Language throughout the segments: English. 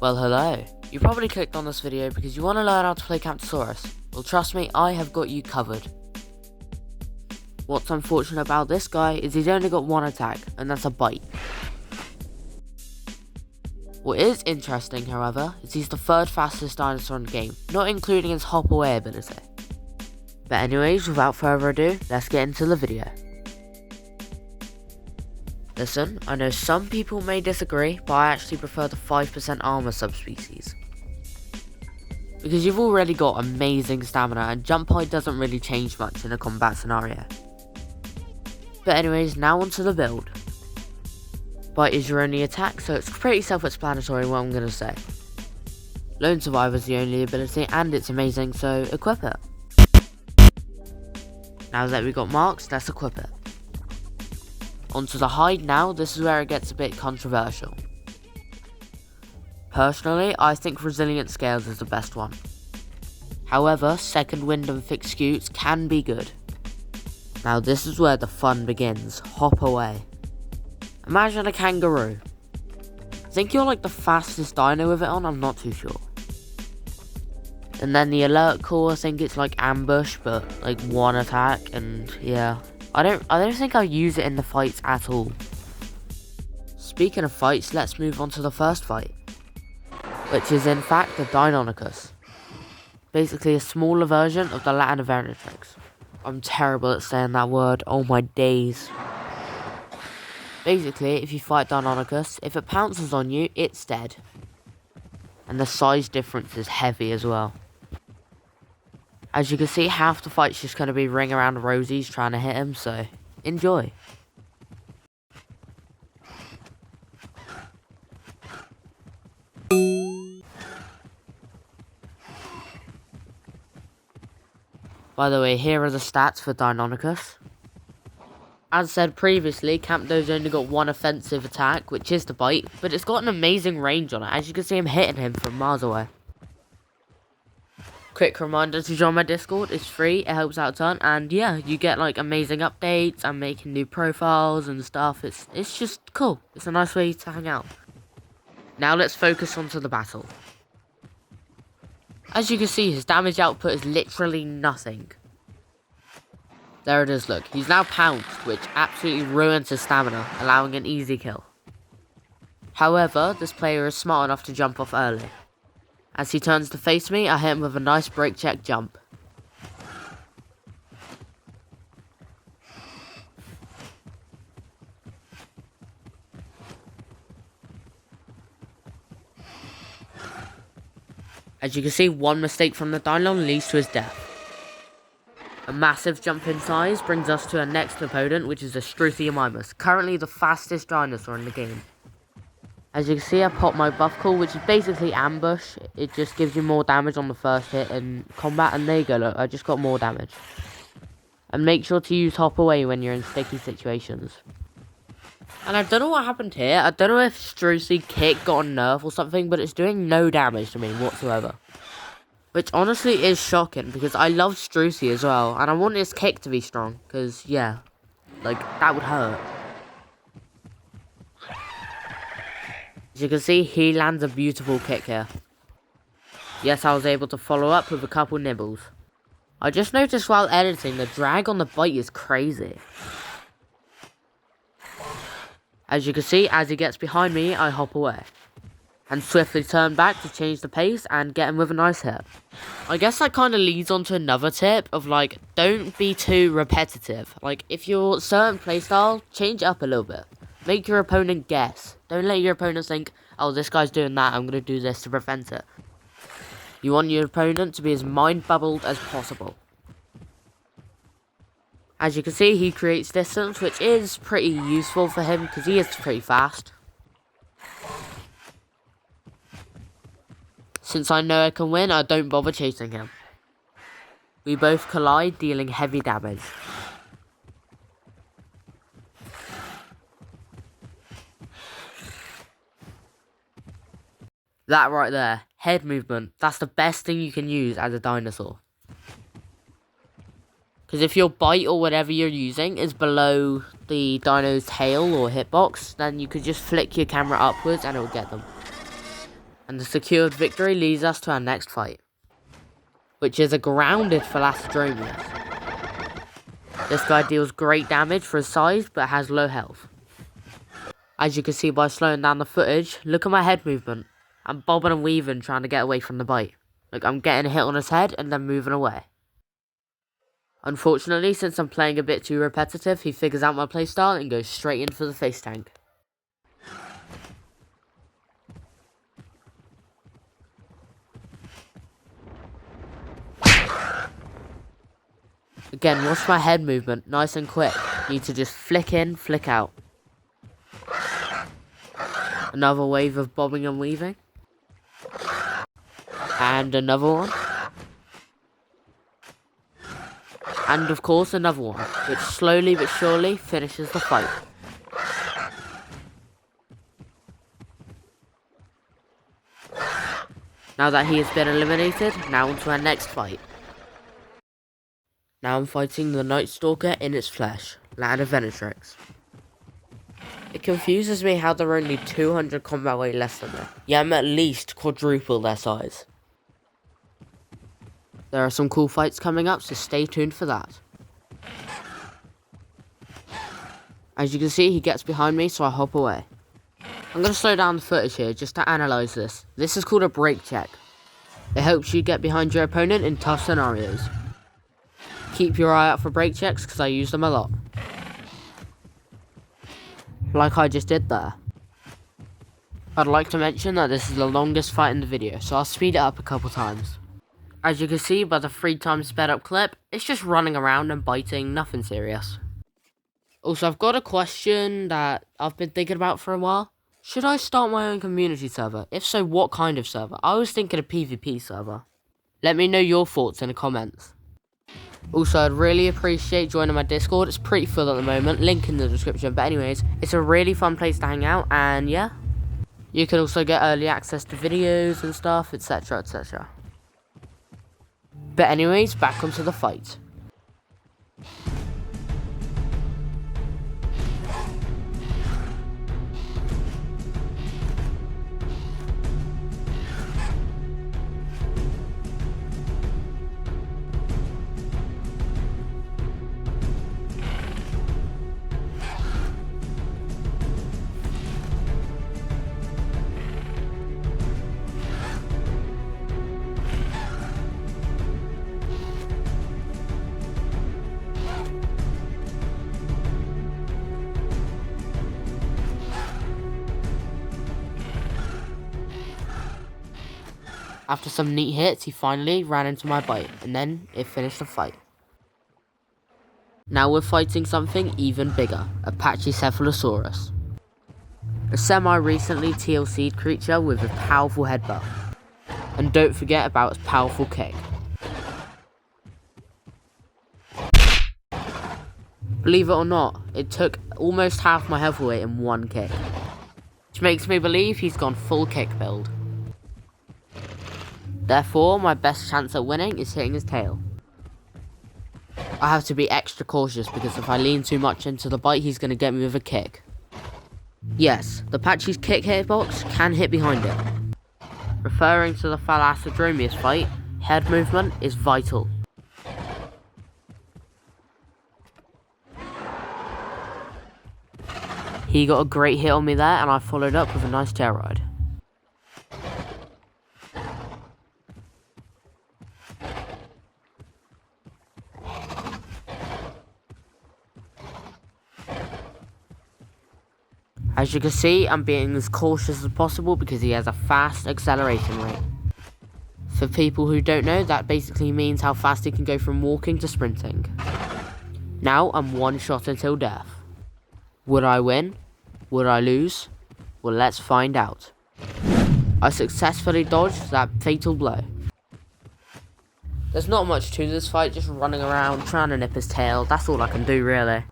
Well, hello. You probably clicked on this video because you want to learn how to play Camptosaurus. Well, trust me, I have got you covered. What's unfortunate about this guy is he's only got one attack, and that's a bite. What is interesting, however, is he's the third fastest dinosaur in the game, not including his hop away ability. But anyways, without further ado, let's get into the video. Listen, I know some people may disagree, but I actually prefer the 5% armor subspecies. Because you've already got amazing stamina and jump height doesn't really change much in a combat scenario. But anyways, now onto the build. Bite is your only attack, so it's pretty self-explanatory what I'm going to say. Lone Survivor is the only ability and it's amazing, so equip it. Now that we've got marks, let's equip it. Onto the hide now, this is where it gets a bit controversial. Personally, I think Resilient Scales is the best one. However, Second Wind and Thick Scutes can be good. Now this is where the fun begins, hop away. Imagine a kangaroo. Think you're like the fastest dino with it on, I'm not too sure. And then the alert call, I think it's like ambush, but like one attack, and yeah. I don't think I'll use it in the fights at all. Speaking of fights, let's move on to the first fight. Which is in fact the Deinonychus. Basically a smaller version of the Latenivenatrix. I'm terrible at saying that word, oh my days. Basically, if you fight Deinonychus, if it pounces on you, it's dead. And the size difference is heavy as well. As you can see, half the fight's just going to be ring around rosies trying to hit him, so enjoy. By the way, here are the stats for Deinonychus. As said previously, Campto's only got one offensive attack, which is the bite, but it's got an amazing range on it, as you can see him hitting him from miles away. Quick reminder to join my Discord, it's free, it helps out a ton, and yeah, you get like amazing updates, I'm making new profiles and stuff, it's just cool, it's a nice way to hang out. Now let's focus onto the battle. As you can see, his damage output is literally nothing. There it is, look, he's now pounced, which absolutely ruins his stamina, allowing an easy kill. However, this player is smart enough to jump off early. As he turns to face me, I hit him with a nice break check jump. As you can see, one mistake from the Dino leads to his death. A massive jump in size brings us to our next opponent, which is a Struthiomimus, currently the fastest dinosaur in the game. As you can see, I popped my buff call, which is basically ambush. It just gives you more damage on the first hit in combat, and there you go, look, I just got more damage. And make sure to use hop away when you're in sticky situations. And I don't know what happened here, I don't know if Struth's kick got a nerf or something, but it's doing no damage to me whatsoever. Which honestly is shocking, because I love Struth as well, and I want his kick to be strong, because yeah, like, that would hurt. As you can see, he lands a beautiful kick here. Yes, I was able to follow up with a couple nibbles. I just noticed while editing, the drag on the bite is crazy. As you can see, as he gets behind me, I hop away. And swiftly turn back to change the pace and get him with a nice hit. I guess that kind of leads on to another tip of like, don't be too repetitive. Like, if you're certain playstyle, change it up a little bit. Make your opponent guess. Don't let your opponent think, oh, this guy's doing that, I'm going to do this to prevent it. You want your opponent to be as mind-bubbled as possible. As you can see, he creates distance, which is pretty useful for him, because he is pretty fast. Since I know I can win, I don't bother chasing him. We both collide, dealing heavy damage. That right there, head movement, that's the best thing you can use as a dinosaur. Because if your bite or whatever you're using is below the dino's tail or hitbox, then you could just flick your camera upwards and it will get them. And the secured victory leads us to our next fight, which is a grounded Thalassodromeus. This guy deals great damage for his size, but has low health. As you can see by slowing down the footage, look at my head movement. I'm bobbing and weaving trying to get away from the bite. Like I'm getting a hit on his head and then moving away. Unfortunately, since I'm playing a bit too repetitive, he figures out my playstyle and goes straight in for the face tank. Again, watch my head movement, nice and quick. Need to just flick in, flick out. Another wave of bobbing and weaving. And another one. And of course another one, which slowly but surely finishes the fight. Now that he has been eliminated, now on to our next fight. Now I'm fighting the Night Stalker in its flesh, Latenivenatrix. It confuses me how they're only 200 combat weight less than me, yet I'm at least quadruple their size. There are some cool fights coming up, so stay tuned for that. As you can see, he gets behind me, so I hop away. I'm going to slow down the footage here just to analyse this. This is called a break check. It helps you get behind your opponent in tough scenarios. Keep your eye out for break checks because I use them a lot. Like I just did there. I'd like to mention that this is the longest fight in the video, so I'll speed it up a couple times. As you can see by the 3 times sped up clip, it's just running around and biting, nothing serious. Also, I've got a question that I've been thinking about for a while. Should I start my own community server? If so, what kind of server? I was thinking a PvP server. Let me know your thoughts in the comments. Also, I'd really appreciate joining my Discord. It's pretty full at the moment, link in the description. But anyways, it's a really fun place to hang out, and yeah. You can also get early access to videos and stuff, etc, etc. But anyways, back onto the fight. After some neat hits, he finally ran into my bite, and then it finished the fight. Now we're fighting something even bigger, a Pachycephalosaurus. A semi-recently TLC'd creature with a powerful headbutt. And don't forget about its powerful kick. Believe it or not, it took almost half my health away in one kick. Which makes me believe he's gone full kick build. Therefore, my best chance at winning is hitting his tail. I have to be extra cautious because if I lean too much into the bite, he's going to get me with a kick. Yes, the Pachy's kick hitbox can hit behind it. Referring to the Thalassodromeus fight, head movement is vital. He got a great hit on me there and I followed up with a nice tail ride. As you can see, I'm being as cautious as possible because he has a fast acceleration rate. For people who don't know, that basically means how fast he can go from walking to sprinting. Now I'm one shot until death. Would I win? Would I lose? Well, let's find out. I successfully dodged that fatal blow. There's not much to this fight, just running around trying to nip his tail. That's all I can do really.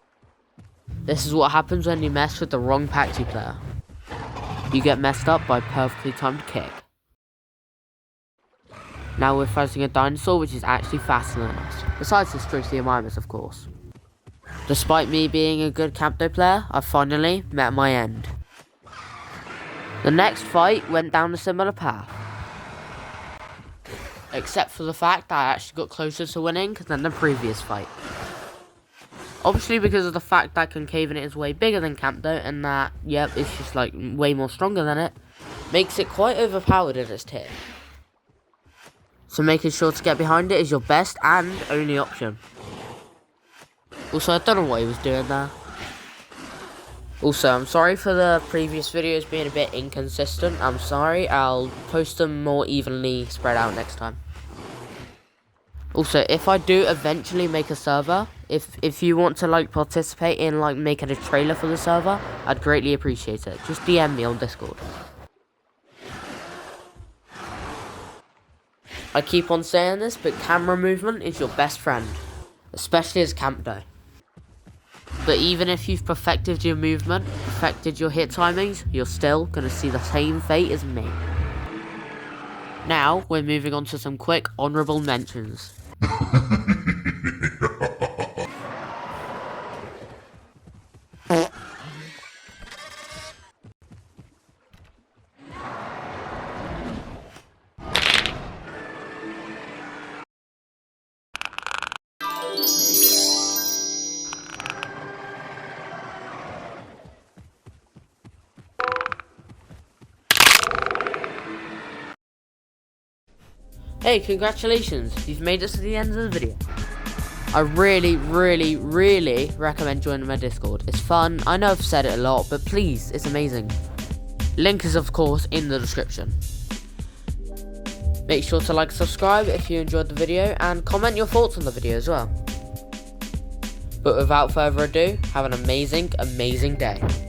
This is what happens when you mess with the wrong Pachy player. You get messed up by a perfectly timed kick. Now we're fighting a dinosaur which is actually faster than us, besides the Struthiomimus of course. Despite me being a good Campto player, I finally met my end. The next fight went down a similar path, except for the fact that I actually got closer to winning than the previous fight. Obviously because of the fact that Concavenator is way bigger than Campto, and that, yep, it's just like way more stronger than it, makes it quite overpowered in its tier. So making sure to get behind it is your best and only option. Also, I don't know what he was doing there. Also, I'm sorry for the previous videos being a bit inconsistent. I'm sorry, I'll post them more evenly spread out next time. Also, if I do eventually make a server, if you want to like participate in like making a trailer for the server, I'd greatly appreciate it. Just DM me on Discord. I keep on saying this, but camera movement is your best friend, especially as Campto. But even if you've perfected your movement, perfected your hit timings, you're still going to see the same fate as me. Now, we're moving on to some quick honourable mentions. Hey, congratulations, you've made it to the end of the video. I really recommend joining my Discord. It's fun, I know I've said it a lot, but please, it's amazing. Link is of course in the description. Make sure to like, subscribe if you enjoyed the video, and comment your thoughts on the video as well. But without further ado, have an amazing day.